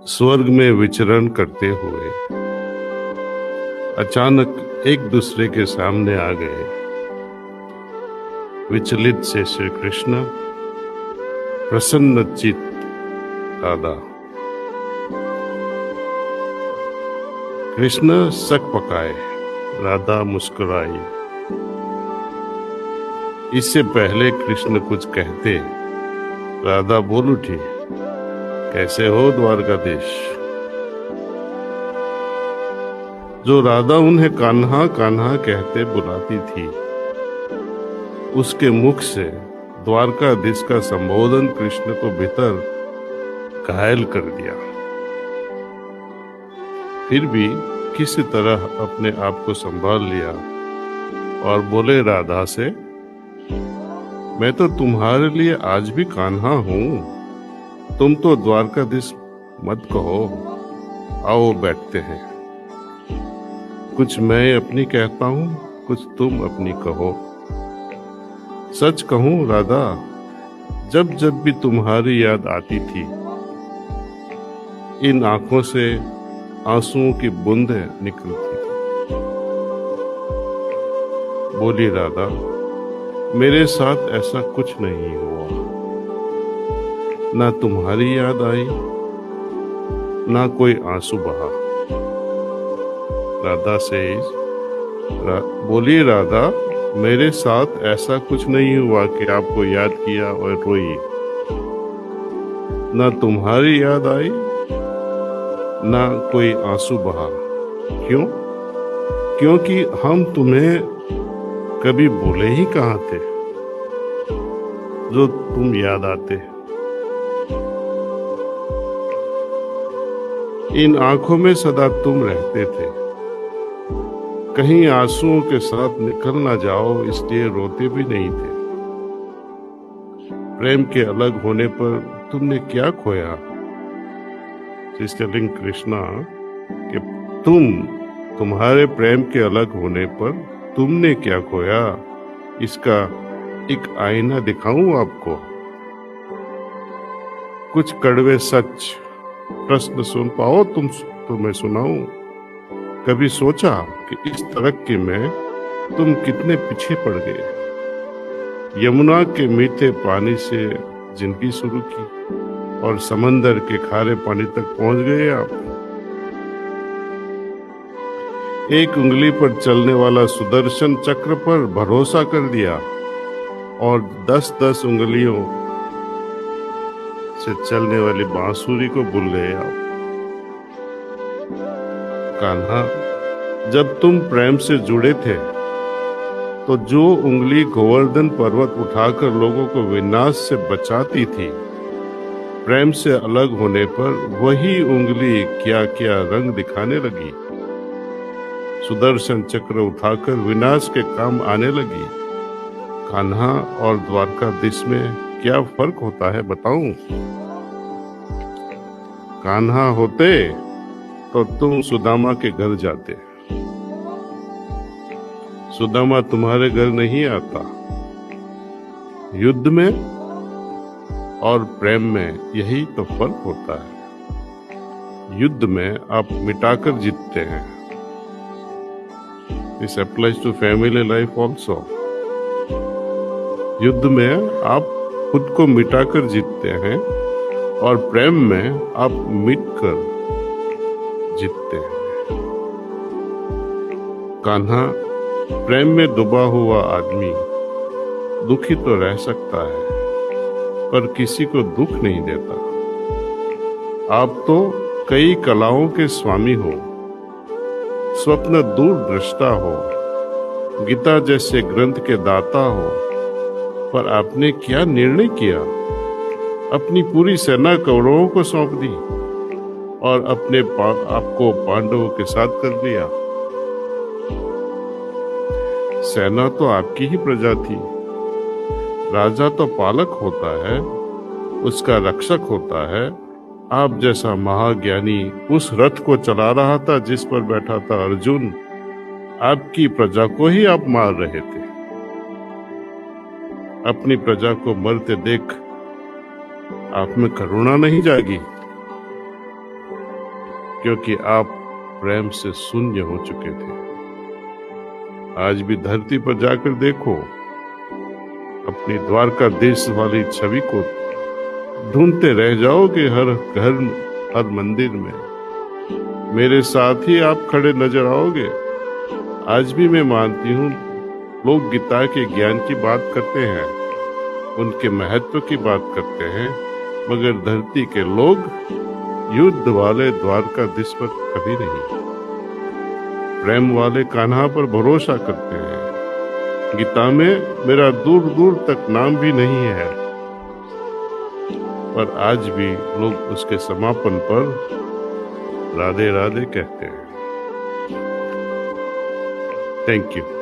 स्वर्ग में विचरण करते हुए अचानक एक दूसरे के सामने आ गए। विचलित से श्री कृष्ण, प्रसन्नचित्त राधा। कृष्ण सक पकाए, राधा मुस्कुराई। इससे पहले कृष्ण कुछ कहते, राधा बोल उठी, कैसे हो द्वारकाधीश। जो राधा उन्हें कान्हा कान्हा कहते बुलाती थी, उसके मुख से द्वारकाधीश का संबोधन कृष्ण को भीतर घायल कर दिया। फिर भी किसी तरह अपने आप को संभाल लिया और बोले राधा से, मैं तो तुम्हारे लिए आज भी कान्हा हूं, तुम तो द्वारकाधीश मत कहो। आओ बैठते हैं, कुछ मैं अपनी कहता हूं, कुछ तुम अपनी कहो। सच कहूं राधा, जब जब भी तुम्हारी याद आती थी, इन आंखों से आंसुओं की बूंदें निकलती थी। बोली राधा, मेरे साथ ऐसा कुछ नहीं हुआ। ना तुम्हारी याद आई, ना कोई आंसू बहा। राधा से बोली राधा, मेरे साथ ऐसा कुछ नहीं हुआ कि आपको याद किया और रोई। ना तुम्हारी याद आई, ना कोई आंसू बहा। क्यों? क्योंकि हम तुम्हें कभी भूले ही कहाँ थे, जो तुम याद आते। इन आंखों में सदा तुम रहते थे, कहीं आंसुओं के साथ निकल ना जाओ, इसलिए रोते भी नहीं थे। प्रेम के अलग होने पर तुमने क्या खोया? टेलिंग कृष्णा कि तुम्हारे प्रेम के अलग होने पर तुमने क्या खोया, इसका एक आईना दिखाऊं आपको। कुछ कड़वे सच प्रश्न सुन पाओ तुम, तो मैं सुनाऊं। कभी सोचा कि इस तरक्की में तुम कितने पीछे पड़ गए? यमुना के मीठे पानी से जिंदगी शुरू की और समंदर के खारे पानी तक पहुंच गए आप। एक उंगली पर चलने वाला सुदर्शन चक्र पर भरोसा कर दिया और 10-10 उंगलियों से चलने वाली बांसुरी को भूल गए आप। कान्हा, जब तुम प्रेम से जुड़े थे, तो जो उंगली गोवर्धन पर्वत उठाकर लोगों को विनाश से बचाती थी, प्रेम से अलग होने पर वही उंगली क्या क्या रंग दिखाने लगी। सुदर्शन चक्र उठाकर विनाश के काम आने लगी। कान्हा और द्वारकाधीश में क्या फर्क होता है बताऊं? कान्हा होते तो तुम सुदामा के घर जाते, सुदामा तुम्हारे घर नहीं आता। युद्ध में और प्रेम में यही तो फर्क होता है। युद्ध में आप मिटाकर जीतते हैं। This applies to family life also. युद्ध में आप खुद को मिटाकर जीतते हैं और प्रेम में आप मिटकर जीतते हैं। कान्हा, प्रेम में डूबा हुआ आदमी दुखी तो रह सकता है, पर किसी को दुख नहीं देता। आप तो कई कलाओं के स्वामी हो, स्वप्न दूरदृष्टा हो, गीता जैसे ग्रंथ के दाता हो, पर आपने क्या निर्णय किया? अपनी पूरी सेना कौरवों को सौंप दी और अपने आपको पांडवों के साथ कर दिया। सेना तो आपकी ही प्रजा थी। राजा तो पालक होता है, उसका रक्षक होता है। आप जैसा महाज्ञानी उस रथ को चला रहा था जिस पर बैठा था अर्जुन। आपकी प्रजा को ही आप मार रहे थे। अपनी प्रजा को मरते देख आप में करुणा नहीं जागी? क्योंकि आप प्रेम से शून्य हो चुके थे। आज भी धरती पर जाकर देखो, अपनी द्वारकाधीश वाली छवि को ढूंढते रह जाओगे हर घर, हर मंदिर में। मेरे साथ ही आप खड़े नजर आओगे। आज भी मैं मानती हूँ, लोग गीता के ज्ञान की बात करते हैं, उनके महत्व की बात करते हैं, मगर धरती के लोग युद्ध वाले द्वारकाधीश पर कभी नहीं, प्रेम वाले कान्हा पर भरोसा करते हैं। गीता में मेरा दूर दूर तक नाम भी नहीं है, पर आज भी लोग उसके समापन पर राधे राधे कहते हैं। Thank you.